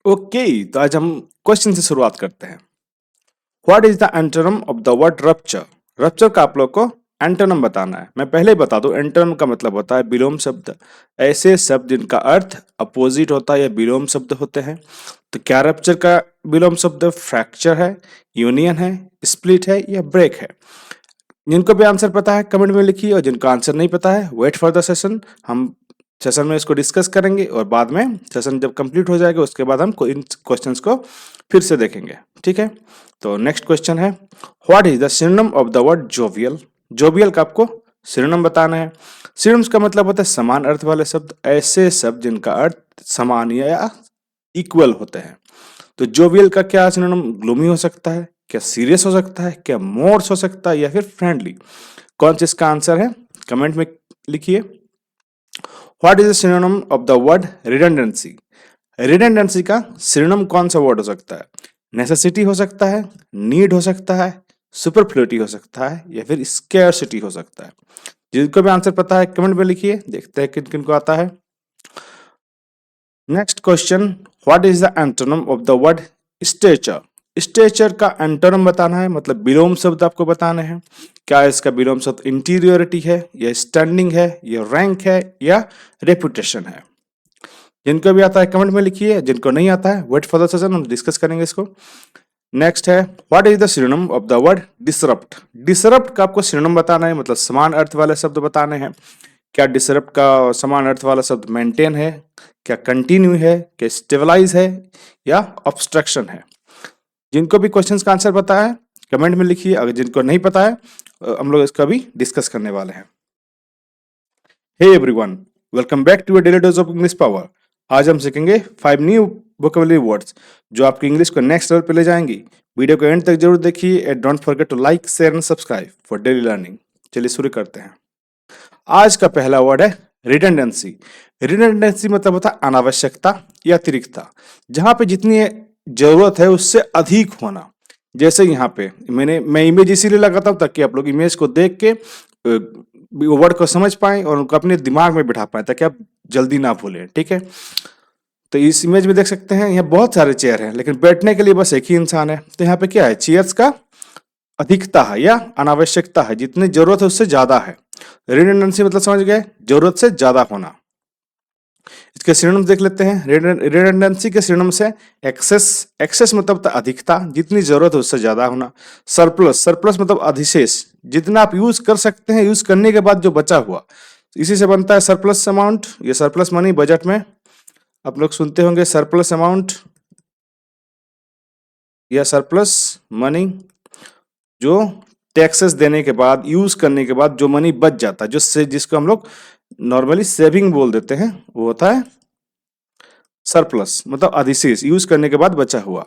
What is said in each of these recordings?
Okay, तो आज हम क्वेश्चन से शुरुआत करते हैं। What is the antonym of the word rupture? Rupture का आप लोग को एंटोनिम बताना है। मैं पहले ही बता दूं, एंटोनिम का मतलब होता है विलोम शब्द। ऐसे शब्द जिनका अर्थ अपोजिट होता है या विलोम शब्द होते हैं। तो क्या रप्चर का विलोम शब्द फ्रैक्चर है, यूनियन है, स्प्लिट है या ब्रेक है? जिनको भी आंसर पता है कमेंट में लिखिए, और जिनको आंसर नहीं पता है वेट फॉर द सेशन। हम सेशन में इसको डिस्कस करेंगे और बाद में सेशन जब कंप्लीट हो जाएगा उसके बाद हम इन क्वेश्चंस को फिर से देखेंगे। ठीक है, तो नेक्स्ट क्वेश्चन है, what is the synonym of the word jovial? Jovial का आपको सिनोनिम बताना है। सिनोनिम्स का मतलब होता है समान अर्थ वाले शब्द, ऐसे शब्द जिनका अर्थ समान या इक्वल होते हैं। तो जोवियल का क्या सिनोनिम? ग्लूमी हो सकता है, क्या सीरियस हो सकता है, क्या मोर्स हो सकता है या फिर फ्रेंडली? कौन सा इसका आंसर है कमेंट में लिखिए। What is the synonym of the word redundancy? Redundancy का सिनोनिम कौन सा वर्ड हो सकता है? नेसेसिटी हो सकता है, नीड हो सकता है, सुपरफ्लुइटी हो सकता है या फिर स्कैरसिटी हो सकता है? जिनको भी आंसर पता है कमेंट में लिखिए, देखते हैं किन किन को आता है। Next question, what is the antonym of the word stature? Stature का एंटोनिम बताना है, मतलब विलोम शब्द आपको बताने हैं। क्या इसका विलोम शब्द इंटीरियोरिटी है या स्टैंडिंग है या रैंक है या रेपुटेशन है? जिनको भी आता है कमेंट में लिखिए, जिनको नहीं आता है वेट फॉर द सेशन, हम डिस्कस करेंगे इसको। नेक्स्ट है, what is the synonym of the word disrupt? Disrupt का आपको सिनोनिम बताना है, मतलब समान अर्थ वाले शब्द बताने हैं। क्या डिसरप्ट का समान अर्थ वाला शब्द मेंटेन है, क्या कंटिन्यू है, क्या स्टेबलाइज है या ऑब्स्ट्रक्शन है? जिनको भी क्वेश्चंस का आंसर पता है कमेंट में लिखिए, अगर जिनको नहीं पता है हम लोग इसका भी डिस्कस करने वाले हैं। Hey everyone, welcome back to a daily dose of English power. आज हम सीखेंगे 5 न्यू वोकेबुलरी वर्ड्स जो आपकी इंग्लिश को नेक्स्ट लेवल पे ले जाएंगी। वीडियो को एंड तक जरूर देखिए and don't forget to like, share and subscribe for daily learning. चलिए शुरू करते हैं। आज का पहला वर्ड है रिडंडेंसी। रिडंडेंसी मतलब होता है अनावश्यकता या अतिरिक्तता, जहां पे जितनी जरूरत है उससे अधिक होना। जैसे यहाँ पे मैं इमेज इसीलिए लगाता हूँ ताकि आप लोग इमेज को देख के वर्ड को समझ पाएं और उनको अपने दिमाग में बिठा पाएं, ताकि आप जल्दी ना भूलें। ठीक है, तो इस इमेज में देख सकते हैं यहाँ बहुत सारे चेयर हैं, लेकिन बैठने के लिए बस एक ही इंसान है। तो यहाँ पे क्या है, चेयर्स का अधिकता है या अनावश्यकता है, जितनी जरूरत है उससे ज्यादा है। रिडंडेंसी मतलब समझ गए, जरूरत से ज्यादा होना। इसके सिनोनिम्स देख लेते हैं। रिडंडेंसी के सिनोनिम्स है एक्सेस। एक्सेस मतलब अधिकता, जितनी जरूरत है उससे ज्यादा होना। सरप्लस, सरप्लस मतलब अधिशेष, जितना आप यूज कर सकते हैं, यूज करने के बाद जो बचा हुआ, इसी से बनता है सरप्लस अमाउंट। ये सरप्लस मनी बजट में आप लोग सुनते होंगे, सरप्लस अमाउंट या सरप्लस मनी, जो टैक्सेस देने के बाद, यूज करने के बाद जो मनी बच जाता है, जिसको हम लोग नॉर्मली सेविंग बोल देते हैं, वो होता है सरप्लस, मतलब अधिशेष, यूज करने के बाद बचा हुआ।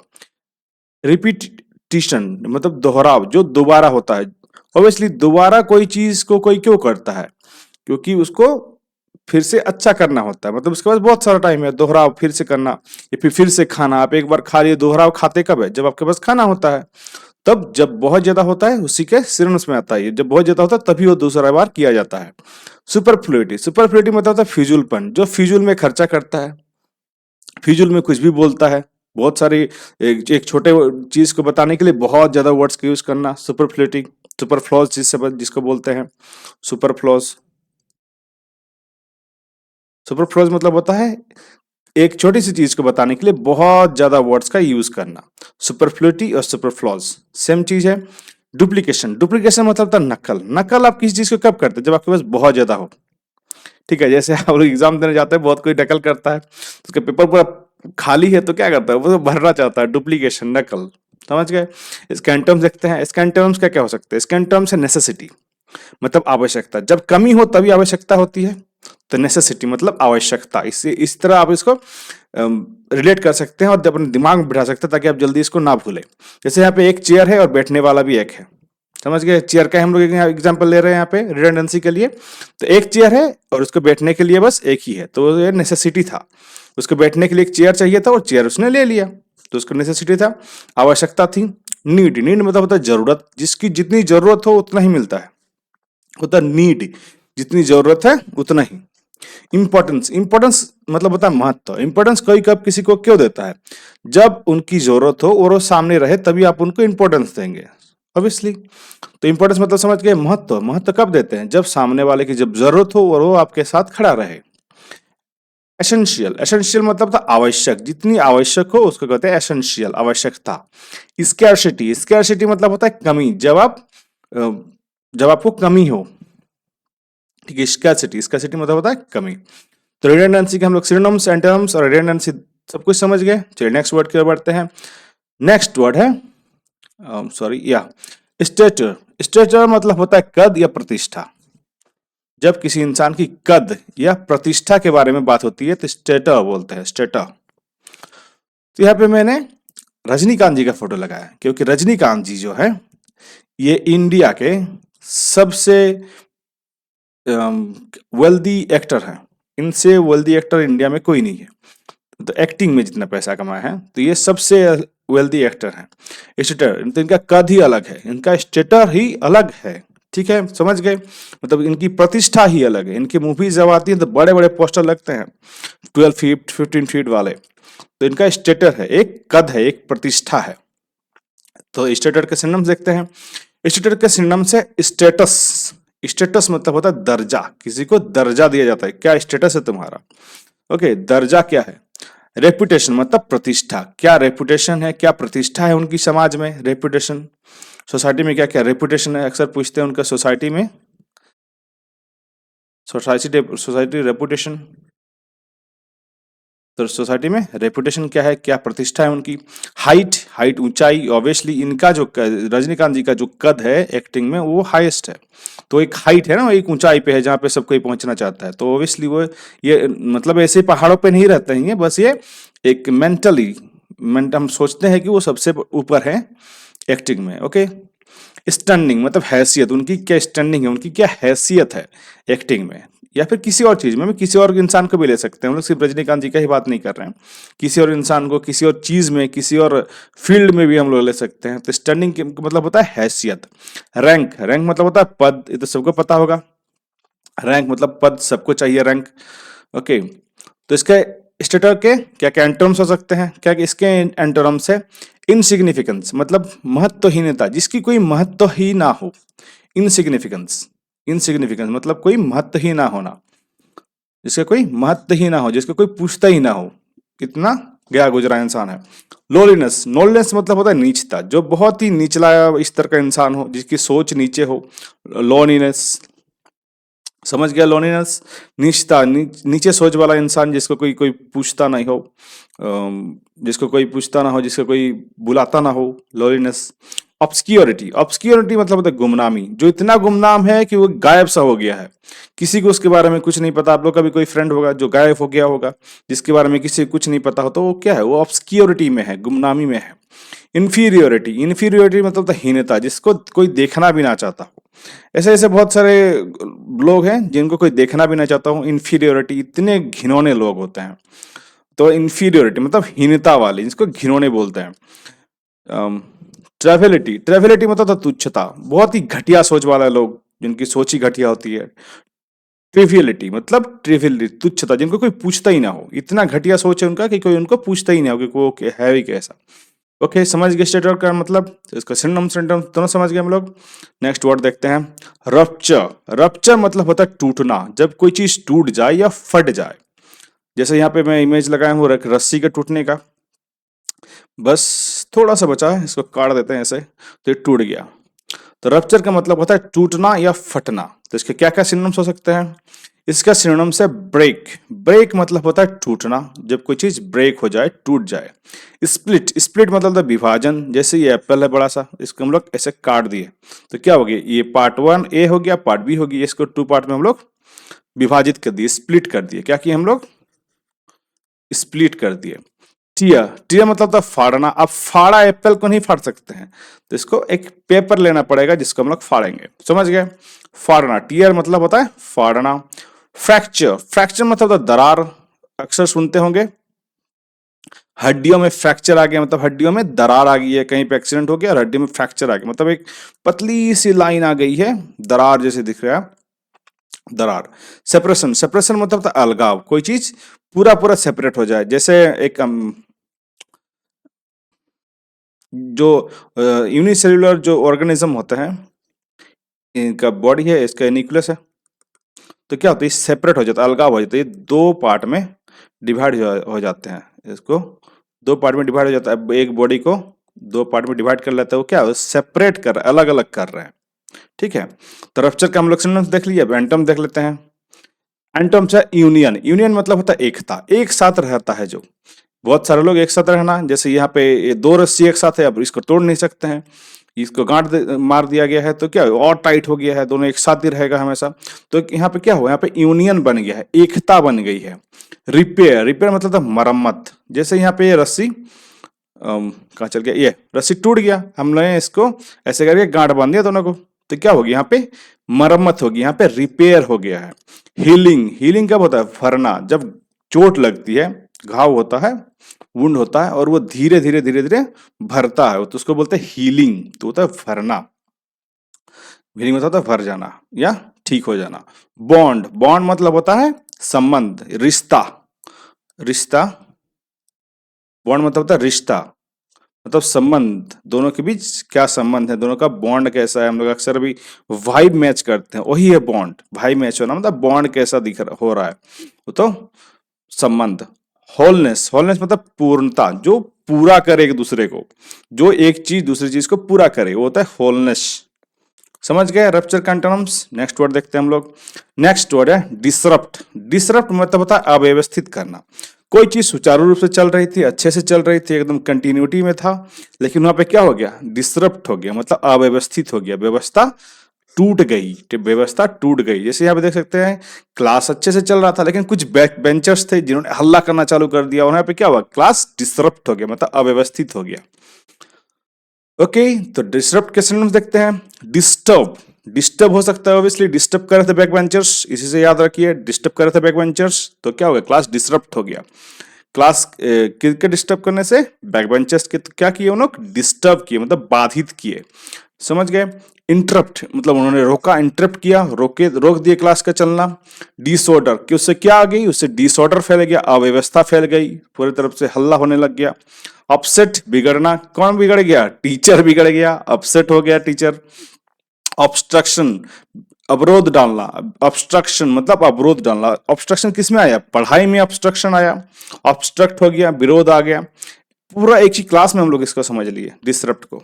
रिपीटिशन मतलब दोहराव, जो दोबारा होता है। ऑब्वियसली दोबारा कोई चीज को कोई क्यों करता है? क्योंकि उसको फिर से अच्छा करना होता है, मतलब उसके पास बहुत सारा टाइम है। दोहराव फिर से करना या फिर से खाना। आप एक बार खा लिए, दोहराव खाते कब है? जब आपके पास खाना होता है, तब जब बहुत ज्यादा होता है उसी के सिनोनिम्स में आता है। जब बहुत ज्यादा होता है तभी वो दूसरा बार किया जाता है। सुपरफ्लुइटी, सुपरफ्लुइटी मतलब होता है फिजूलपन, जो फिजूल में खर्चा करता है, फिजूल में कुछ भी बोलता है। बहुत सारी एक छोटे चीज को बताने के लिए बहुत ज्यादा वर्ड्स का यूज करना, सुपरफ्लुइटी। सुपरफ्लॉज जिसको बोलते हैं, सुपरफ्लॉज। सुपरफ्लॉज मतलब होता है एक छोटी सी चीज को बताने के लिए बहुत ज्यादा वर्ड्स का यूज करना। सुपरफ्लुइटी और सुपरफ्लॉज सेम चीज है। डुप्लीकेशन, डुप्लीकेशन मतलब होता है नकल। नकल आप किसी चीज को कब करते हैं? जब आपके पास बहुत ज्यादा हो। ठीक है, जैसे आप लोग एग्जाम देने जाते हैं, बहुत कोई नकल करता है, उसका पेपर पूरा खाली है तो क्या करता है, वो तो भरना चाहता है। डुप्लीकेशन, नकल, समझ गए। इसके एंटोम्स देखते हैं। इसके एंटोम्स क्या क्या हो सकते हैं? इसके एंटोम्स है नेसेसिटी, मतलब आवश्यकता। जब कमी हो तभी आवश्यकता होती है, तो नेसेसिटी मतलब आवश्यकता। इससे इस तरह आप इसको रिलेट कर सकते हैं और अपने दिमाग में बिठा सकते हैं, ताकि आप जल्दी इसको ना भूलें। जैसे यहाँ पे एक चेयर है और बैठने वाला भी एक है, समझ गए। चेयर का हम लोग एग्जांपल ले रहे हैं यहाँ पे रिडंडेंसी के लिए। तो एक चेयर है और उसको बैठने के लिए बस एक ही है, तो ये नेसेसिटी था। उसको बैठने के लिए एक चेयर चाहिए था और चेयर उसने ले लिया, तो उसको नेसेसिटी था, आवश्यकता थी। नीड, नीड मतलब होता है जरूरत, जिसकी जितनी जरूरत हो उतना ही मिलता है, होता नीड, जितनी जरूरत है उतना ही। इंपॉर्टेंस, इंपॉर्टेंस मतलब होता है महत्व। इंपॉर्टेंस कोई कब किसी को क्यों देता है? जब उनकी जरूरत हो और वो सामने रहे तभी आप उनको इंपॉर्टेंस देंगे, ऑब्वियसली। तो इंपॉर्टेंस मतलब समझ गए। महत्व, महत्व कब देते हैं? जब सामने वाले की जब जरूरत हो और वो आपके साथ खड़ा रहे। एसेंशियल, एसेंशियल मतलब था आवश्यक, जितनी आवश्यक हो उसको कहते हैं एसेंशियल, आवश्यकता। स्कैर्सिटी, स्कैर्सिटी मतलब होता है कमी, जब आपको कमी हो, ठीक है। स्कैर्सिटी, स्कैर्सिटी मतलब होता है कमी। तो रिडंडेंसी के हम लोग सिनोनिम्स, एंटोनिम्स और रिडंडेंसी सब कुछ समझ गए। चलिए नेक्स्ट वर्ड की ओर बढ़ते हैं। नेक्स्ट वर्ड है सॉरी या स्टेचर। स्टेचर मतलब होता है कद या प्रतिष्ठा। जब किसी इंसान की कद या प्रतिष्ठा के बारे में बात होती है तो स्टेटर बोलते हैं, स्टेटर। तो यहाँ पे मैंने रजनीकांत जी का फोटो लगाया क्योंकि रजनीकांत जी जो है ये इंडिया के सबसे वेल्दी एक्टर हैं। इनसे वेल्दी एक्टर इंडिया में कोई नहीं है। तो एक्टिंग में जितना पैसा कमाया है तो ये सबसे वेल्दी एक्टर हैं। स्टेटर तो इनका कद ही अलग है, इनका स्टेटर ही अलग है, ठीक है, समझ गए। मतलब इनकी प्रतिष्ठा ही अलग है। इनकी मूवीज जब आती है तो बड़े बड़े पोस्टर लगते हैं 12 फीट 15 फीट वाले। तो इनका स्टेटर है, एक कद है, एक प्रतिष्ठा है। तो स्टेटर के सिनोनिम्स देखते हैं। स्टेटर के सिनोनिम्स है स्टेटस। स्टेटस मतलब होता है दर्जा, किसी को दर्जा दिया जाता है, क्या स्टेटस है तुम्हारा, ओके। दर्जा क्या है? रेपुटेशन मतलब प्रतिष्ठा, क्या रेपुटेशन है, क्या प्रतिष्ठा है उनकी समाज में। रेपुटेशन, सोसाइटी में क्या क्या रेपुटेशन है, अक्सर पूछते हैं उनका सोसाइटी में, सोसाइटी रेपुटेशन। तो सोसाइटी में रेपुटेशन क्या है, क्या प्रतिष्ठा है उनकी। हाइट, हाइट ऊंचाई, ऑब्वियसली इनका जो रजनीकांत जी का जो कद है एक्टिंग में वो हाईएस्ट है। तो एक हाइट है ना, एक ऊंचाई पे है जहाँ पे सब कोई पहुंचना चाहता है। तो ऑब्वियसली वो ये मतलब ऐसे पहाड़ों पे नहीं रहते हैं, बस ये एक मेंटली हम सोचते हैं कि वो सबसे ऊपर है एक्टिंग में, ओके। स्टैंडिंग मतलब हैसियत, उनकी क्या स्टैंडिंग है, उनकी क्या हैसियत है एक्टिंग में या फिर किसी और चीज में। हम किसी और इंसान को भी ले सकते हैं, हम लोग सिर्फ रजनीकांत जी का ही बात नहीं कर रहे हैं। किसी और इंसान को, किसी और चीज में, किसी और फील्ड में भी हम लोग ले सकते हैं। तो स्टैंडिंग मतलब होता है हैसियत। रैंक, रैंक मतलब होता है पद, ये तो सबको पता होगा। रैंक मतलब पद, सबको चाहिए रैंक, ओके। तो इसके स्टेटर के क्या क्या एंटोनिम्स हो सकते हैं, क्या इसके एंटोनिम्स है। इनसिग्निफिकेंस मतलब महत्वहीनता, जिसकी कोई महत्व ही ना हो। इनसिग्निफिकेंस, इनसिग्निफिकेंस मतलब कोई महत्व ही ना होना, जिसका कोई महत्व ही ना हो, जिसका कोई पूछता ही ना हो, कितना गया गुजरा इंसान है। लोलीनेस, लोलीनेस मतलब होता है नीचता, जो बहुत ही निचला स्तर का इंसान हो, जिसकी सोच नीचे हो। लोनीनेस, समझ गया। लोनीनेस नीचता, नीचे सोच वाला इंसान, जिसको कोई कोई पूछता नहीं हो, जिसको कोई पूछता ना हो, जिसको कोई बुलाता ना हो, लोलीनेस। ऑब्सक्योरिटी, ऑब्सक्योरिटी मतलब होता है गुमनामी, जो इतना गुमनाम है कि वो गायब सा हो गया है, किसी को उसके बारे में कुछ नहीं पता। आप लोग का भी कोई फ्रेंड होगा जो गायब हो गया होगा, जिसके बारे में किसी को कुछ नहीं पता हो, तो वो क्या है, वो ऑब्सक्योरिटी में है, गुमनामी में है। इन्फीरियोरिटी, इन्फीरियोरिटी मतलब होता है हीनता, जिसको कोई देखना भी ना चाहता हो। ऐसे ऐसे बहुत सारे लोग हैं जिनको कोई देखना भी ना चाहता हो। इन्फीरियोरिटी, इतने घिनौने लोग होते हैं। तो इन्फीरियोरिटी मतलब हीनता वाले, जिसको घिनौने बोलते हैं। ट्रेविलिटी, ट्रेविलिटी मतलब होता है तुच्छता, बहुत ही घटिया सोच वाला लोग, जिनकी सोच ही घटिया होती है। ट्रिवियलिटी मतलब ट्रिवियलिटी, तुच्छता, जिनको कोई पूछता ही ना हो, इतना घटिया सोच है उनका कि कोई उनको पूछता ही ना हो कि वो है भी कैसा। ओके, समझ गए स्टेटर का मतलब। तो इसका सिनोनिम सिनोनिम दोनों समझ गए हम लोग। नेक्स्ट वर्ड देखते हैं, रप्चर। रप्चर मतलब होता है टूटना, जब कोई चीज टूट जाए या फट जाए। जैसे यहाँ पे मैं इमेज लगाया हूँ रस्सी के टूटने का, बस थोड़ा सा बचा है, इसको काट देते हैं ऐसे तो ये टूट गया। तो रप्चर का मतलब होता है टूटना या फटना। तो इसके क्या क्या सिनोनिम्स हो सकते हैं। इसका सिनोनिम्स है ब्रेक। ब्रेक मतलब होता है टूटना, जब कोई चीज ब्रेक हो जाए, टूट जाए। स्प्लिट, स्प्लिट मतलब होता है विभाजन, जैसे ये एप्पल है बड़ा सा, इसको हम लोग ऐसे काट दिए तो क्या हो गया, ये पार्ट 1 ए हो गया, पार्ट बी हो गया, इसको 2 पार्ट में हम लोग विभाजित कर दिए, स्प्लिट कर दिए। क्या किए हम लोग, स्प्लिट कर दिए। टियर, टियर मतलब था फाड़ना। अब फाड़ा एप्पल को नहीं फाड़ सकते हैं, तो इसको एक पेपर लेना पड़ेगा जिसको हम लोग फाड़ेंगे, समझ गए। फाड़ना, टियर मतलब होता है फाड़ना। फ्रैक्चर, फ्रैक्चर मतलब होता है दरार, अक्सर सुनते होंगे हड्डियों में फ्रैक्चर आ गया, मतलब हड्डियों में दरार आ गई है, कहीं पे एक्सीडेंट हो गया और हड्डी में फ्रैक्चर आ गया, मतलब एक पतली सी लाइन आ गई है, दरार जैसे दिख रहा है, दरार। सेपरेशन, सेपरेशन मतलब होता है अलगाव, कोई चीज पूरा पूरा सेपरेट हो जाए। जैसे एक जो यूनिसेल्युलर जो ऑर्गेनिज्म होते हैं, इनका बॉडी है, इसका न्यूक्लियस है, तो क्या होता है, सेपरेट हो जाता है, अलगाव हो जाता है, ये दो पार्ट में डिवाइड हो जाते हैं। इसको दो पार्ट में डिवाइड हो जाता है, एक बॉडी को दो पार्ट में डिवाइड कर लेता है, वो क्या सेपरेट कर, अलग अलग कर रहे हैं। ठीक है, तो रप्चर का हम लोग सिनोनिम्स देख लिया, अब एंटोम देख लेते हैं। एंटोम्स है यूनियन, यूनियन मतलब होता है एकता, एक साथ रहता है जो, बहुत सारे लोग एक साथ रहना, जैसे यहाँ पे ये दो रस्सी एक साथ है, अब इसको तोड़ नहीं सकते हैं, इसको मार दिया गया है तो क्या और टाइट हो गया है, दोनों एक साथ ही रहेगा हमेशा। तो यहाँ पे क्या हुआ, यहाँ पे यूनियन बन गया है, एकता बन गई है। रिपेयर, रिपेयर मतलब था मरम्मत, जैसे यहाँ पे ये रस्सी कहाँ चल गया, ये रस्सी टूट गया, हम लोग इसको ऐसे करके गांठ बांध दिया दोनों को, तो क्या होगी, यहाँ पे मरम्मत होगी, यहाँ पे रिपेयर हो गया है। हीलिंग, हीलिंग कब होता है, भरना, जब चोट लगती है, घाव होता है, वुंड होता है, और वो धीरे धीरे धीरे धीरे भरता है, तो उसको बोलते हैं हीलिंग, तो होता है भरना। हीलिंग मतलब होता है भर जाना या ठीक हो जाना। बॉन्ड, बॉन्ड मतलब होता है संबंध, रिश्ता, रिश्ता, बॉन्ड मतलब होता है रिश्ता, मतलब संबंध, दोनों के बीच क्या संबंध है, दोनों का बॉन्ड कैसा है। हम लोग अक्सर भी वाइब मैच करते हैं, वही है बॉन्ड, वाइब मैच होना मतलब बॉन्ड कैसा दिख रहा हो रहा है, वो तो संबंध। होलनेस, होलनेस मतलब पूर्णता, जो पूरा करे एक दूसरे को, जो एक चीज दूसरी चीज को पूरा करे, वो होता है होलनेस। समझ गए रप्चर का एंटोनिम्स। नेक्स्ट वर्ड देखते हैं हम लोग। नेक्स्ट वर्ड है डिसरप्ट। डिसरप्ट मतलब होता है अव्यवस्थित करना, कोई चीज सुचारू रूप से चल रही थी, अच्छे से चल रही थी, एकदम कंटिन्यूटी में था, लेकिन वहां पे क्या हो गया, डिसरप्ट हो गया, मतलब अव्यवस्थित हो गया, व्यवस्था टूट गई, व्यवस्था टूट गई। जैसे यहाँ पे देख सकते हैं, क्लास अच्छे से चल रहा था, लेकिन कुछ बैक बेंचर्स थे जिन्होंने हल्ला करना चालू कर दिया, और यहाँ पे क्या हुआ, क्लास डिसरप्ट हो गया, मतलब अव्यवस्थित हो गया। ओके, तो डिस्टर्ब के सिनोनिम्स देखते हैं। डिस्टर्ब, डिस्टर्ब हो सकता है, ऑब्वियसली डिस्टर्ब कर रहे थे बैक बेंचर्स, इसी से याद रखिए, डिस्टर्ब कर रहे थे बैक बेंचर्स, तो क्या हो गया, क्लास डिसरप्ट हो गया। क्लास किसके डिस्टर्ब करने से, बैक बेंचर्स के, तो क्या किए उन लोग, डिस्टर्ब किए, मतलब बाधित किए। समझ गए। इंटरप्ट मतलब उन्होंने रोका, इंटरप्ट किया, रोक दिए क्लास का चलना। डिसऑर्डर कि उससे क्या आ गई, उससे डिसऑर्डर फैल गया, अव्यवस्था फैल गई, पूरी तरफ से हल्ला होने लग गया। अपसेट बिगड़ना, कौन बिगड़ गया, टीचर बिगड़ गया, अपसेट हो गया टीचर। ऑब्स्ट्रक्शन अवरोध डालना, ऑब्स्ट्रक्शन मतलब अवरोध डालना, ऑब्स्ट्रक्शन किस में आया, पढ़ाई में ऑब्स्ट्रक्शन आया, ऑब्स्ट्रक्ट हो गया, विरोध आ गया। पूरा एक ही क्लास में हम लोग इसको समझ लिए डिसरप्ट को।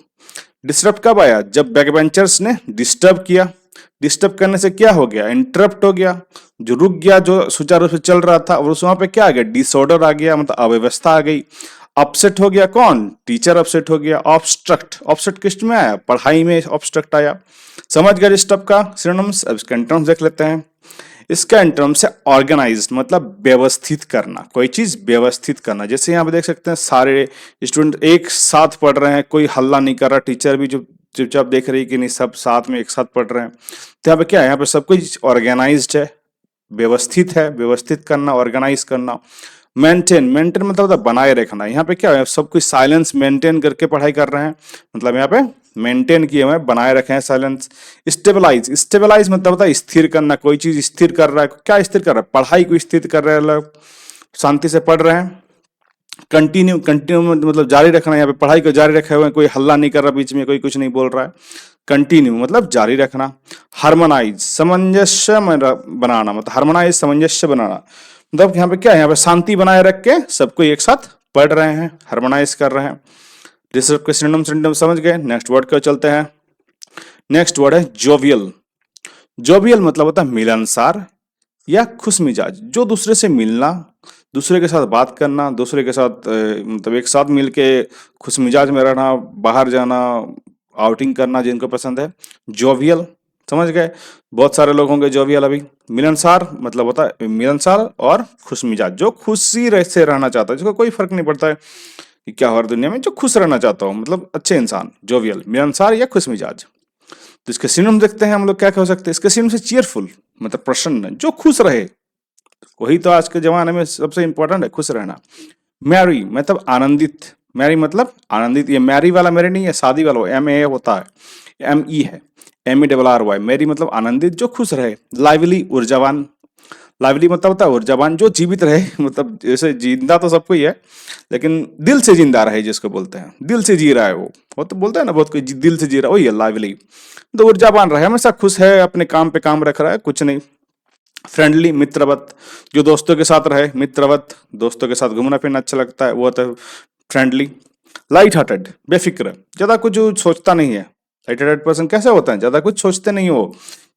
डिस्टर्ब कब आया, जब बैकबेंचर्स ने डिस्टर्ब किया, डिस्टर्ब करने से क्या हो गया, इंटरप्ट हो गया, जो रुक गया, जो सुचारू रूप से चल रहा था, और उस वहां पे क्या आ गया, डिसऑर्डर आ गया, मतलब अव्यवस्था आ गई। अपसेट हो गया कौन, टीचर अपसेट हो गया। ऑब्स्ट्रक्ट, ऑब्स्ट्रक्ट किस में आया, पढ़ाई में ऑब्स्ट्रक्ट आया। समझ गए डिस्टर्ब का सिनोनिम्स। अब इसके एंटोनिम्स देख लेते हैं। इसका एंटोनिम्स है ऑर्गेनाइज्ड, मतलब व्यवस्थित करना, कोई चीज व्यवस्थित करना। जैसे यहाँ पे देख सकते हैं, सारे स्टूडेंट एक साथ पढ़ रहे हैं, कोई हल्ला नहीं कर रहा, टीचर भी जो चुपचाप देख रही है कि नहीं, सब साथ में एक साथ पढ़ रहे हैं। तो यहाँ पे क्या है, यहाँ पे सब कुछ ऑर्गेनाइज्ड है, व्यवस्थित है, व्यवस्थित करना, ऑर्गेनाइज करना। मेंटेन, मेंटेन मतलब होता है बनाए रखना। यहाँ पे क्या है, सब कुछ साइलेंस मेंटेन करके पढ़ाई कर रहे हैं, मतलब यहाँ पे मेंटेन किए हुए बनाए रखे हैं साइलेंस। स्टेबलाइज, स्टेबलाइज मतलब होता है स्थिर करना, कोई चीज स्थिर कर रहा है, क्या स्थिर कर रहा है, पढ़ाई को स्थिर कर रहे हैं लोग, शांति से पढ़ रहे हैं। कंटिन्यू, कंटिन्यू मतलब जारी रखना, यहाँ पे पढ़ाई को जारी रखे हुए, कोई हल्ला नहीं कर रहा बीच में, कोई कुछ नहीं बोल रहा है, कंटिन्यू मतलब जारी रखना। हार्मोनाइज, सामंजस्य बनाना, मतलब हार्मोनाइज सामंजस्य बनाना, मतलब यहाँ पे क्या है, यहाँ पे शांति बनाए रख के सबको एक साथ पढ़ रहे हैं, हार्मोनाइज कर रहे हैं। डिस्टर्ब के सिनोनिम सिनोनिम समझ गए। नेक्स्ट वर्ड को चलते हैं। नेक्स्ट वर्ड है जोवियल। जोवियल मतलब होता है मिलनसार या खुश मिजाज, जो दूसरे से मिलना, दूसरे के साथ बात करना, दूसरे के साथ मतलब एक साथ मिलके खुश मिजाज में रहना, बाहर जाना, आउटिंग करना, जिनको पसंद है, जोवियल। समझ गए। बहुत सारे लोग होंगे जोवियल अभी। मिलनसार मतलब होता है मिलनसार और खुश मिजाज, जो खुशी से रहना चाहता है, जिसको कोई फर्क नहीं पड़ता है कि क्या हो रहा है दुनिया में, जो खुश रहना चाहता हूँ, मतलब अच्छे इंसान, जोवियल, मिलनसार या खुश मिजाज। तो इसके सिनोनिम देखते हैं हम लोग, क्या कह सकते हैं इसके सिनोनिम से, चीयरफुल मतलब प्रसन्न, जो खुश रहे, वही तो आज के जमाने में सबसे इंपॉर्टेंट है, खुश रहना। मैरी मतलब आनंदित, मैरी मतलब आनंदित, ये मैरी वाला मैरी नहीं है, शादी वाला, एम ए होता है, MEE है, MERRY, मैरी मतलब आनंदित, जो खुश रहे। लाइवली, ऊर्जावान, लाइवली मतलब होता है ऊर्जावान, जो जीवित रहे मतलब जैसे जिंदा तो सबको ही है, लेकिन दिल से जिंदा रहे जिसको बोलते हैं, दिल से जी रहा है वो तो बोलते हैं ना, बहुत कोई दिल से जी रहा है, वही है लाइवली। तो ऊर्जावान रहे, हमेशा खुश है, अपने काम पे काम रख रहा है, कुछ नहीं। फ्रेंडली, मित्रवत, जो दोस्तों के साथ रहे, मित्रवत, दोस्तों के साथ घूमना फिरना अच्छा लगता है, वो तो फ्रेंडली। लाइट हार्टेड, बेफिक्र, ज्यादा कुछ सोचता नहीं है। लाइट हार्टेड पर्सन कैसे होता है, ज्यादा कुछ सोचते नहीं हो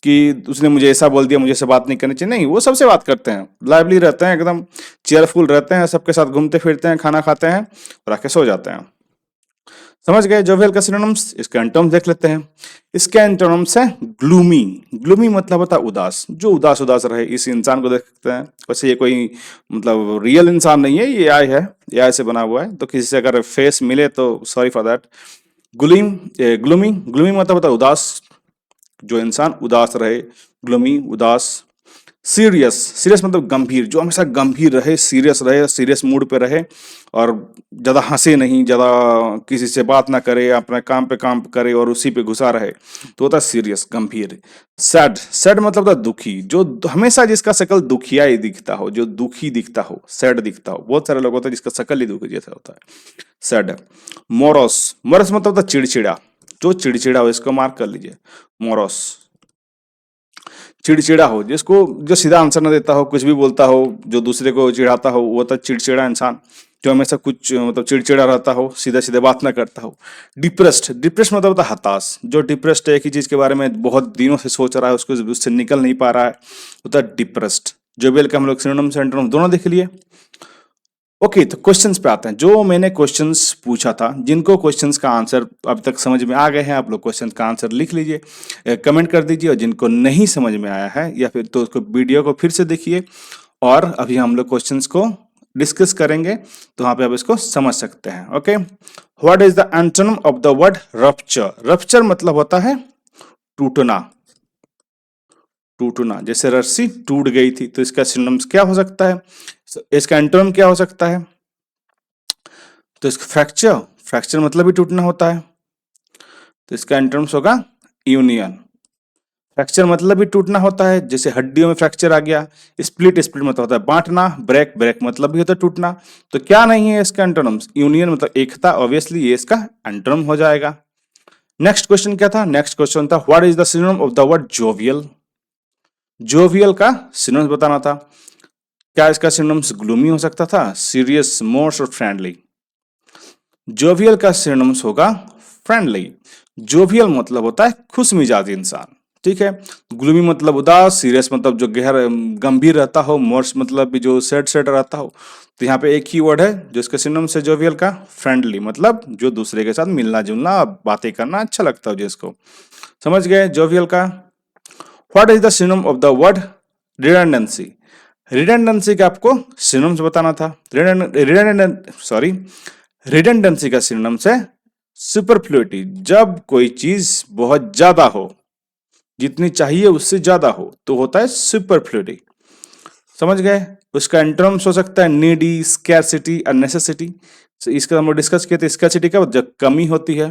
कि उसने मुझे ऐसा बोल दिया, मुझे ऐसे बात नहीं करनी चाहिए, नहीं, वो सबसे बात करते हैं, लाइवली रहते हैं, एकदम चेयरफुल रहते हैं, सबके साथ घूमते फिरते हैं, खाना खाते हैं और आके सो जाते हैं। समझ गए जोवियल का सिनोनिम्स, इसके एंटोनिम्स देख लेते हैं। इसके एंटोनिम्स है ग्लूमी। ग्लूमी मतलब होता है उदास, जो उदास उदास रहे, इस इंसान को देख सकते हैं। वैसे ये कोई मतलब रियल इंसान नहीं है, ये एआई है, एआई से बना हुआ है, तो किसी से अगर फेस मिले तो sorry for that. Gloom gloomy, gloomy मतलब होता है उदास, जो इंसान उदास रहे, ग्लूमी उदास। सीरियस, सीरियस मतलब गंभीर, जो हमेशा गंभीर रहे, सीरियस रहे, सीरियस मूड पे रहे और ज्यादा हंसे नहीं, ज्यादा किसी से बात ना करे, अपने काम पे काम करे और उसी पे घुसा रहे, तो होता है सीरियस, गंभीर। सैड, सैड मतलब होता है दुखी, जो हमेशा जिसका शकल दुखिया ही दिखता हो, जो दुखी दिखता हो, सैड दिखता हो। बहुत सारे लोग होते हैं जिसका शकल ही दुखी जैसा होता है, सैड। मोरस, मोरस मतलब होता है चिड़चिड़ा, जो चिड़चिड़ा हो, इसको मार्क कर लीजिए, मोरस। चिड़चिड़ा हो, जिसको जो सीधा आंसर ना देता हो, कुछ भी बोलता हो, जो दूसरे को चिढ़ाता हो, वो होता है चिड़चिड़ा इंसान, जो हमेशा कुछ मतलब चिड़चिड़ा रहता हो, सीधा सीधे बात ना करता हो। डिप्रेस्ड, डिप्रेस्ड मतलब होता है हताश, जो डिप्रेस्ड है, एक ही चीज के बारे में बहुत दिनों से सोच रहा है, उसको उससे निकल नहीं पा रहा है, होता है डिप्रेस्ड। जोबेल का हम लोग सिनोनिम एंटोनिम दोनों देख लिए। ओके, तो क्वेश्चंस पे आते हैं। जो मैंने क्वेश्चंस पूछा था, जिनको क्वेश्चंस का आंसर अब तक समझ में आ गए हैं, आप लोग क्वेश्चंस का आंसर लिख लीजिए, कमेंट कर दीजिए, और जिनको नहीं समझ में आया है या फिर तो उसको वीडियो को फिर से देखिए, और अभी हम लोग क्वेश्चंस को डिस्कस करेंगे, तो वहां पे आप इसको समझ सकते हैं। Okay, what is the antonym of the word rupture? Rupture मतलब होता है टूटना, टूटना, जैसे रस्सी टूट गई थी, तो इसका सिनोनिम्स क्या हो सकता है, इसका एंटोनिम क्या हो सकता है? तो इसका फ्रैक्चर, फ्रैक्चर मतलब ही टूटना होता है, तो इसका एंटोनिम्स होगा यूनियन। फ्रैक्चर मतलब भी टूटना होता है, जैसे हड्डियों में फ्रैक्चर आ गया। स्प्लिट, स्प्लिट मतलब होता है बांटना। ब्रेक, ब्रेक मतलब भी होता है टूटना। तो क्या नहीं है इसका एंटोनिम्स? यूनियन मतलब एकता, ऑब्वियसली ये इसका एंटोनिम हो जाएगा। नेक्स्ट क्वेश्चन क्या था? नेक्स्ट क्वेश्चन था what is the synonym of the word jovial? Jovial का सिनोनिम बताना था। क्या इसका सिनोनिम्स ग्लूमी हो सकता था, सीरियस, मोर्स और फ्रेंडली? जोवियल का सिनोनिम्स होगा फ्रेंडली। जोवियल मतलब होता है खुश मिजाज इंसान, ठीक है। ग्लूमी मतलब उदास, सीरियस मतलब जो गंभीर रहता हो, मोर्स मतलब भी जो सैड सैड रहता हो। तो यहाँ पे एक ही वर्ड है जो इसका सिनोनिम्स है जोवियल का, फ्रेंडली, मतलब जो दूसरे के साथ मिलना जुलना, बातें करना अच्छा लगता हो जिसको। समझ गए जोवियल का। What is the synonym of the word redundancy? Redundancy का आपको सिनोनिम्स बताना था। सॉरी, रिडंडेंसी का सिनोनिम्स है सुपरफ्लुइटी, जब कोई चीज बहुत ज्यादा हो, जितनी चाहिए उससे ज्यादा हो, तो होता है सुपरफ्लुइटी। समझ गए? उसका एंटोनिम्स हो सकता है नीडी, स्कैरसिटी और नेसेसिटी। इसका हम लोग डिस्कस किए थे। स्कैरसिटी कब? जब कमी होती है।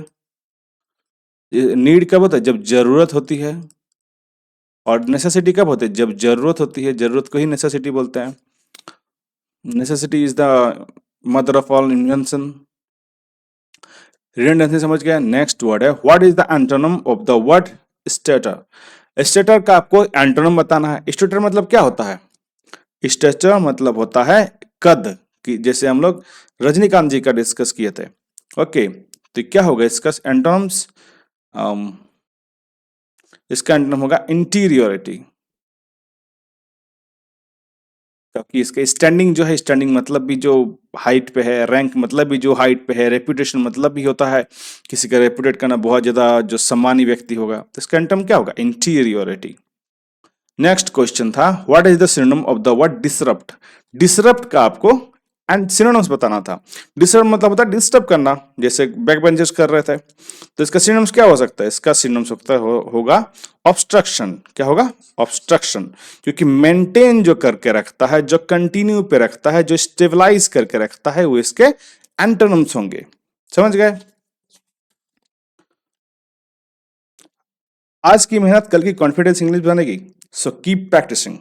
नीड कब होता है? जब जरूरत होती है। और नेसेसिटी कब होती है? जब जरूरत होती है, जरूरत को ही नेसेसिटी बोलते हैं। Necessity is the mother of all invention. Redundancy समझ गया। नेक्स्ट वर्ड है what is the antonym of the word stator? Stator का आपको एंटोनिम बताना है। स्टेटर मतलब क्या होता है? स्टेटर मतलब होता है कद, कि जैसे हम लोग रजनीकांत जी का डिस्कस किए थे। ओके, तो क्या होगा इसका एंटोनिम्स? इसका एंटोनिम होगा इंटीरियोरिटी, क्योंकि इसका स्टैंडिंग जो है, स्टैंडिंग मतलब भी जो हाइट पे है, रैंक मतलब भी जो हाइट पे है, रेपुटेशन मतलब भी होता है किसी का रेपुटेट करना, बहुत ज्यादा जो सम्मानी व्यक्ति होगा, तो इसका एंटोनिम क्या होगा? इंटीरियोरिटी। नेक्स्ट क्वेश्चन था what is the synonym of the word disrupt? Disrupt का आपको एंड सिनोनिम्स बताना था। डिसरप्ट मतलब होता है डिस्टर्ब करना, जैसे बैक बेंचर्स कर रहे थे, तो इसका सिनोनिम्स क्या हो सकता है? इसका सिनोनिम्स होगा ऑब्स्ट्रक्शन। क्या होगा? ऑब्स्ट्रक्शन, क्योंकि मेंटेन जो करके रखता है, जो कंटिन्यू पे रखता है, जो स्टेबलाइज करके रखता है, वो इसके एंटोनिम्स होंगे। समझ गए? आज की मेहनत कल की कॉन्फिडेंस इंग्लिश बनेगी, सो कीप प्रैक्टिसिंग।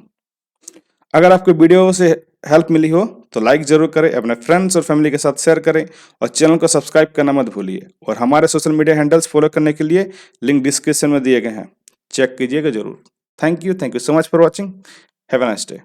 अगर आपको वीडियो से हेल्प मिली हो तो लाइक जरूर करें, अपने फ्रेंड्स और फैमिली के साथ शेयर करें और चैनल को सब्सक्राइब करना मत भूलिए। और हमारे सोशल मीडिया हैंडल्स फॉलो करने के लिए लिंक डिस्क्रिप्शन में दिए गए हैं, चेक कीजिएगा जरूर। Thank you so much for watching. Have a nice day.